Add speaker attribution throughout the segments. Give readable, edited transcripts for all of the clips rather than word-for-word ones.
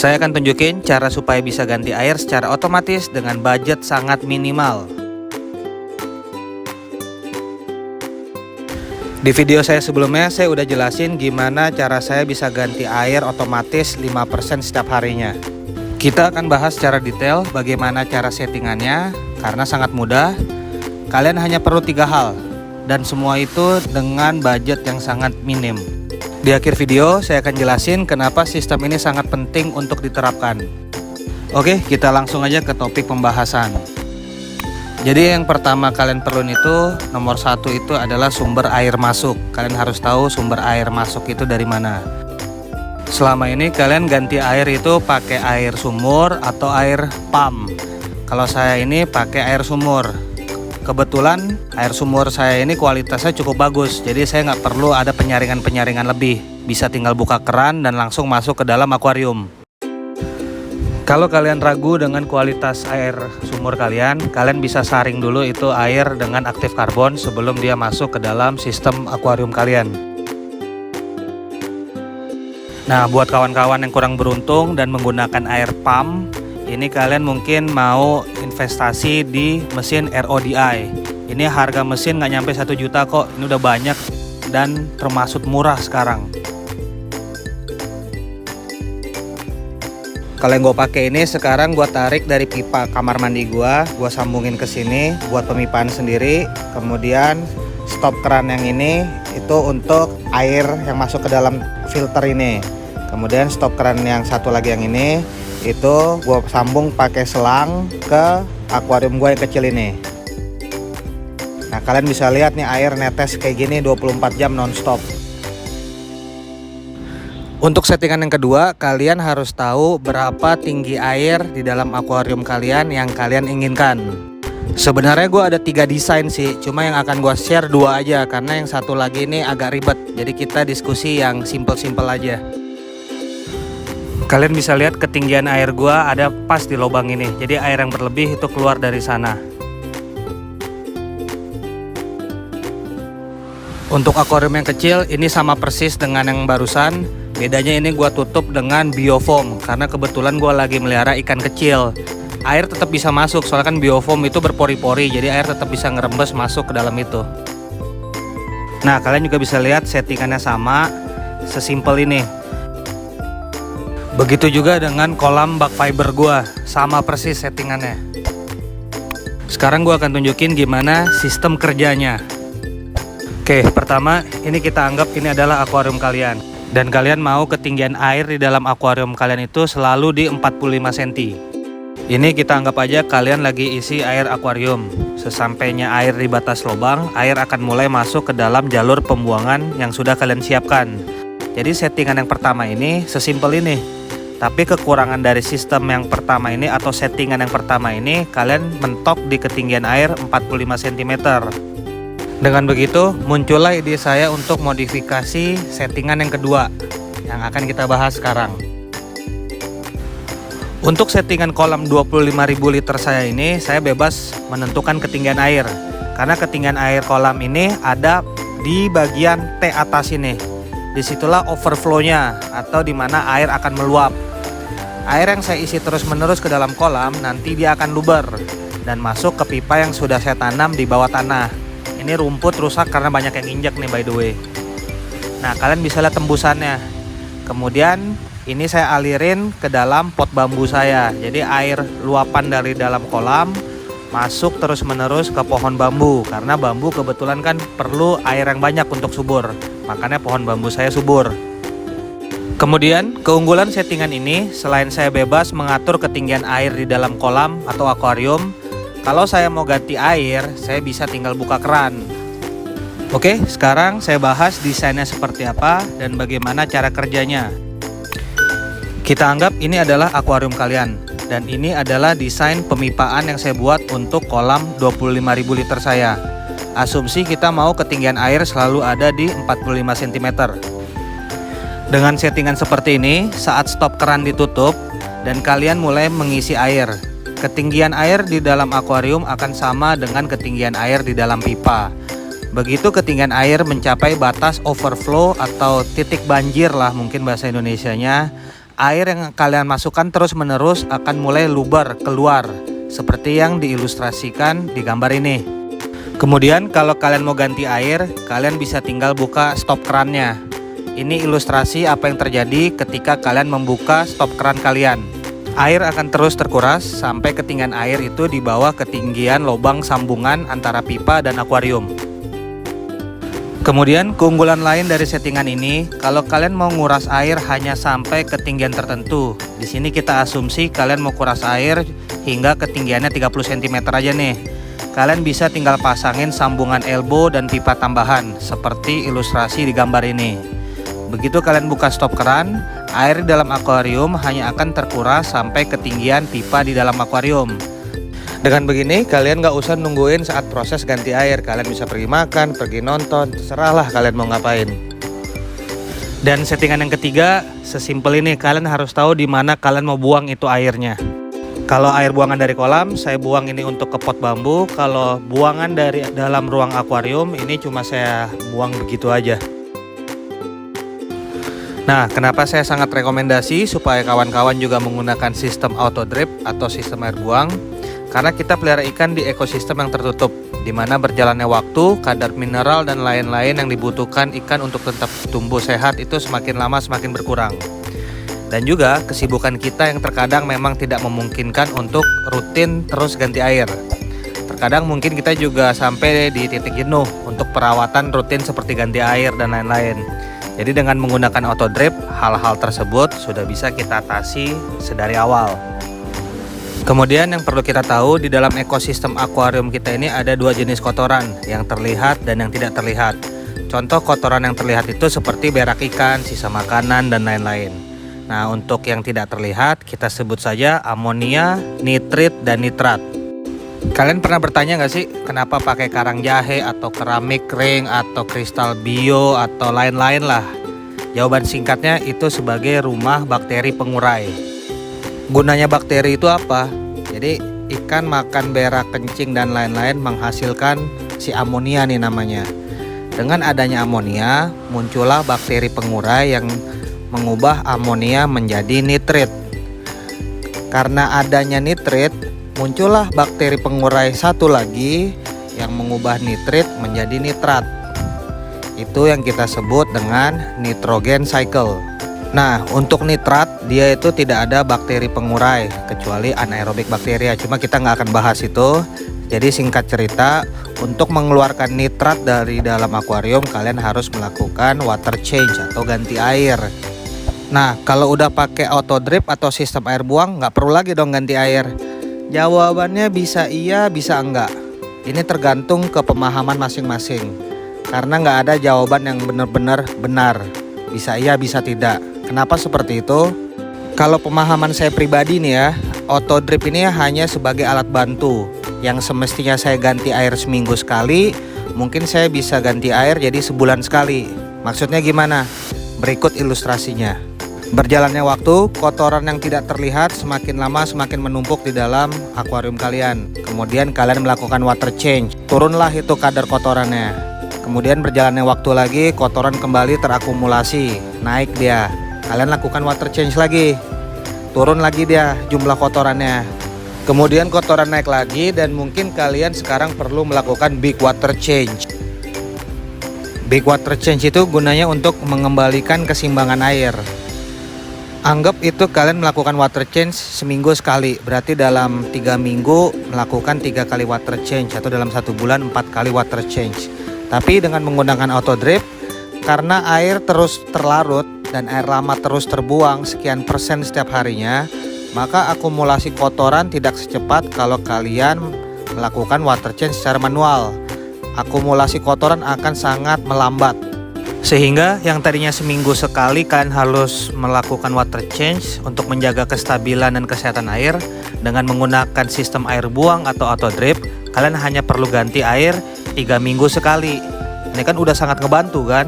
Speaker 1: Saya akan tunjukin cara supaya bisa ganti air secara otomatis dengan budget sangat minimal. Di video saya sebelumnya saya udah jelasin gimana cara saya bisa ganti air otomatis 5% setiap harinya. Kita akan bahas secara detail bagaimana cara settingannya karena sangat mudah. Kalian hanya perlu 3 hal dan semua itu dengan budget yang sangat minim. Di akhir video saya akan jelasin kenapa sistem ini sangat penting untuk diterapkan. Oke, kita langsung aja ke topik pembahasan. Jadi yang pertama kalian perlu itu nomor 1 itu adalah sumber air masuk. Kalian harus tahu sumber air masuk itu dari mana. Selama ini kalian ganti air itu pakai air sumur atau air pump. Kalau saya ini pakai air sumur. Kebetulan air sumur saya ini kualitasnya cukup bagus. Jadi saya nggak perlu ada penyaringan-penyaringan lebih. Bisa tinggal buka keran dan langsung masuk ke dalam akuarium. Kalau kalian ragu dengan kualitas air sumur kalian bisa saring dulu itu air dengan aktif karbon sebelum dia masuk ke dalam sistem akuarium kalian. Nah, buat kawan-kawan yang kurang beruntung dan menggunakan air pump, ini kalian mungkin mau investasi di mesin RODI. Ini harga mesin nggak nyampe 1 juta kok, ini udah banyak dan termasuk murah sekarang. Kalau yang gue pakai ini sekarang gue tarik dari pipa kamar mandi gue sambungin ke sini buat pemipaan sendiri. Kemudian stop keran yang ini itu untuk air yang masuk ke dalam filter ini. Kemudian stop keran yang satu lagi yang ini itu gue sambung pakai selang ke akuarium gue yang kecil ini. Nah, kalian bisa lihat nih air netes kayak gini 24 jam nonstop. Untuk settingan yang kedua, kalian harus tahu berapa tinggi air di dalam akuarium kalian yang kalian inginkan. Sebenarnya gue ada 3 desain sih, cuma yang akan gue share 2 aja karena yang satu lagi ini agak ribet. Jadi kita diskusi yang simple-simple aja. Kalian bisa lihat ketinggian air gue ada pas di lubang ini. Jadi air yang berlebih itu keluar dari sana. Untuk akuarium yang kecil ini sama persis dengan yang barusan. Bedanya ini gua tutup dengan biofoam karena kebetulan gua lagi melihara ikan kecil. Air tetap bisa masuk soalnya kan biofoam itu berpori-pori, jadi air tetap bisa ngerembes masuk ke dalam itu. Nah, kalian juga bisa lihat settingannya sama, sesimpel ini. Begitu juga dengan kolam bak fiber gua, sama persis settingannya. Sekarang gua akan tunjukin gimana sistem kerjanya. Oke, pertama ini kita anggap ini adalah akuarium kalian. Dan kalian mau ketinggian air di dalam akuarium kalian itu selalu di 45 cm. Ini kita anggap aja kalian lagi isi air akuarium. Sesampainya air di batas lubang, air akan mulai masuk ke dalam jalur pembuangan yang sudah kalian siapkan. Jadi settingan yang pertama ini sesimpel ini. Tapi kekurangan dari sistem yang pertama ini atau settingan yang pertama ini, kalian mentok di ketinggian air 45 cm. Dengan begitu, muncullah ide saya untuk modifikasi settingan yang kedua yang akan kita bahas sekarang. Untuk settingan kolam 25.000 liter saya ini, saya bebas menentukan ketinggian air. Karena ketinggian air kolam ini ada di bagian T atas ini. Disitulah overflow-nya atau dimana air akan meluap. Air yang saya isi terus-menerus ke dalam kolam, nanti dia akan luber dan masuk ke pipa yang sudah saya tanam di bawah tanah. Ini rumput rusak karena banyak yang injak nih by the way. Nah, kalian bisa lihat tembusannya. Kemudian ini saya alirin ke dalam pot bambu saya. Jadi air luapan dari dalam kolam masuk terus menerus ke pohon bambu. Karena bambu kebetulan kan perlu air yang banyak untuk subur. Makanya pohon bambu saya subur. Kemudian keunggulan settingan ini, selain saya bebas mengatur ketinggian air di dalam kolam atau akuarium, kalau saya mau ganti air, saya bisa tinggal buka keran. Oke, sekarang saya bahas desainnya seperti apa dan bagaimana cara kerjanya. Kita anggap ini adalah akuarium kalian. Dan ini adalah desain pemipaan yang saya buat untuk kolam 25.000 liter saya. Asumsi kita mau ketinggian air selalu ada di 45 cm. Dengan settingan seperti ini, saat stop keran ditutup dan kalian mulai mengisi air, ketinggian air di dalam akuarium akan sama dengan ketinggian air di dalam pipa. Begitu ketinggian air mencapai batas overflow atau titik banjir lah mungkin bahasa Indonesianya, air yang kalian masukkan terus-menerus akan mulai luber keluar, seperti yang diilustrasikan di gambar ini. Kemudian kalau kalian mau ganti air, kalian bisa tinggal buka stop kerannya. Ini ilustrasi apa yang terjadi ketika kalian membuka stop keran kalian. Air akan terus terkuras sampai ketinggian air itu di bawah ketinggian lubang sambungan antara pipa dan akuarium. Kemudian keunggulan lain dari settingan ini, kalau kalian mau nguras air hanya sampai ketinggian tertentu. Di sini kita asumsi kalian mau kuras air hingga ketinggiannya 30 cm aja nih. Kalian bisa tinggal pasangin sambungan elbow dan pipa tambahan seperti ilustrasi di gambar ini. Begitu kalian buka stop keran, air di dalam akuarium hanya akan terkuras sampai ketinggian pipa di dalam akuarium. Dengan begini kalian gak usah nungguin saat proses ganti air. Kalian bisa pergi makan, pergi nonton, terserahlah kalian mau ngapain. Dan settingan yang ketiga, sesimpel ini, kalian harus tahu di mana kalian mau buang itu airnya. Kalau air buangan dari kolam, saya buang ini untuk ke pot bambu. Kalau buangan dari dalam ruang akuarium, ini cuma saya buang begitu aja. Nah, kenapa saya sangat rekomendasi supaya kawan-kawan juga menggunakan sistem auto drip atau sistem air buang? Karena kita pelihara ikan di ekosistem yang tertutup, di mana berjalannya waktu, kadar mineral dan lain-lain yang dibutuhkan ikan untuk tetap tumbuh sehat itu semakin lama semakin berkurang. Dan juga kesibukan kita yang terkadang memang tidak memungkinkan untuk rutin terus ganti air. Terkadang mungkin kita juga sampai di titik jenuh untuk perawatan rutin seperti ganti air dan lain-lain. Jadi dengan menggunakan auto drip, hal-hal tersebut sudah bisa kita atasi sedari awal. Kemudian yang perlu kita tahu, di dalam ekosistem akuarium kita ini ada dua jenis kotoran, yang terlihat dan yang tidak terlihat. Contoh kotoran yang terlihat itu seperti berak ikan, sisa makanan, dan lain-lain. Nah, untuk yang tidak terlihat, kita sebut saja amonia, nitrit, dan nitrat. Kalian pernah bertanya nggak sih, kenapa pakai karang jahe atau keramik ring atau kristal bio atau lain-lain lah? Jawaban singkatnya itu sebagai rumah bakteri pengurai. Gunanya bakteri itu apa? Jadi ikan makan berak, kencing, dan lain-lain menghasilkan si amonia nih namanya. Dengan adanya amonia, muncullah bakteri pengurai yang mengubah amonia menjadi nitrit. Karena adanya nitrit, muncullah bakteri pengurai satu lagi yang mengubah nitrit menjadi nitrat. Itu yang kita sebut dengan nitrogen cycle. Nah, untuk nitrat dia itu tidak ada bakteri pengurai kecuali anaerobik bakteria. Cuma kita nggak akan bahas itu. Jadi singkat cerita, untuk mengeluarkan nitrat dari dalam akuarium kalian harus melakukan water change atau ganti air. Nah, kalau udah pakai auto drip atau sistem air buang nggak perlu lagi dong ganti air. Jawabannya bisa iya, bisa enggak. Ini tergantung ke pemahaman masing-masing. Karena nggak ada jawaban yang benar-benar benar. Bisa iya, bisa tidak. Kenapa seperti itu? Kalau pemahaman saya pribadi nih ya, auto drip ini hanya sebagai alat bantu. Yang semestinya saya ganti air seminggu sekali, mungkin saya bisa ganti air jadi sebulan sekali. Maksudnya gimana? Berikut ilustrasinya. Berjalannya waktu, kotoran yang tidak terlihat semakin lama semakin menumpuk di dalam akuarium kalian. Kemudian kalian melakukan water change, turunlah itu kadar kotorannya. Kemudian berjalannya waktu lagi, kotoran kembali terakumulasi, naik dia. Kalian lakukan water change lagi, turun lagi dia jumlah kotorannya. Kemudian kotoran naik lagi dan mungkin kalian sekarang perlu melakukan big water change. Big water change itu gunanya untuk mengembalikan keseimbangan air. Anggap itu kalian melakukan water change seminggu sekali. Berarti dalam 3 minggu melakukan 3 kali water change, atau dalam 1 bulan 4 kali water change. Tapi dengan menggunakan auto drip, karena air terus terlarut dan air lama terus terbuang sekian persen setiap harinya, maka akumulasi kotoran tidak secepat kalau kalian melakukan water change secara manual. Akumulasi kotoran akan sangat melambat. Sehingga yang tadinya seminggu sekali kalian harus melakukan water change untuk menjaga kestabilan dan kesehatan air, dengan menggunakan sistem air buang atau auto drip, kalian hanya perlu ganti air 3 minggu sekali. Ini kan udah sangat ngebantu kan?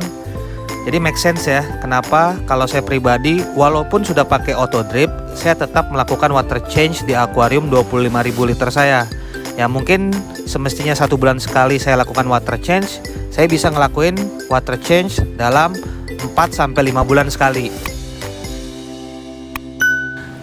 Speaker 1: Jadi make sense ya, kenapa kalau saya pribadi walaupun sudah pakai auto drip, saya tetap melakukan water change di akuarium 25.000 liter saya. Ya mungkin semestinya 1 bulan sekali saya lakukan water change, saya bisa ngelakuin water change dalam 4-5 bulan sekali.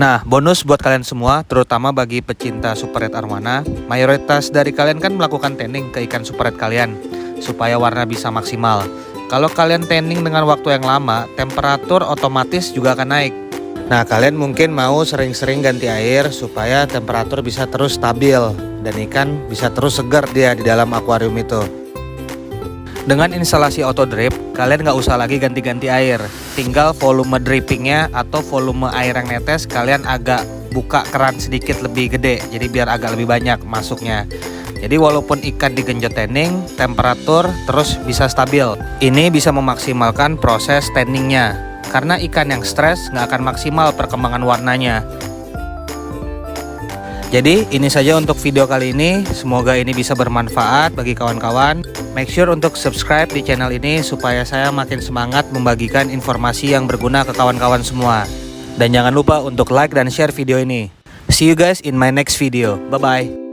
Speaker 1: Nah, bonus buat kalian semua, terutama bagi pecinta super red arwana, mayoritas dari kalian kan melakukan tanning ke ikan super red kalian supaya warna bisa maksimal. Kalau kalian tanning dengan waktu yang lama, temperatur otomatis juga akan naik. Nah, kalian mungkin mau sering-sering ganti air supaya temperatur bisa terus stabil dan ikan bisa terus segar dia di dalam akuarium itu. Dengan instalasi auto drip, kalian nggak usah lagi ganti-ganti air. Tinggal volume drippingnya atau volume air yang netes kalian agak buka keran sedikit lebih gede, jadi biar agak lebih banyak masuknya. Jadi walaupun ikan digenjot tanning, temperatur terus bisa stabil. Ini bisa memaksimalkan proses tanningnya, karena ikan yang stres nggak akan maksimal perkembangan warnanya. Jadi ini saja untuk video kali ini, semoga ini bisa bermanfaat bagi kawan-kawan. Make sure untuk subscribe di channel ini supaya saya makin semangat membagikan informasi yang berguna ke kawan-kawan semua. Dan jangan lupa untuk like dan share video ini. See you guys in my next video. Bye-bye.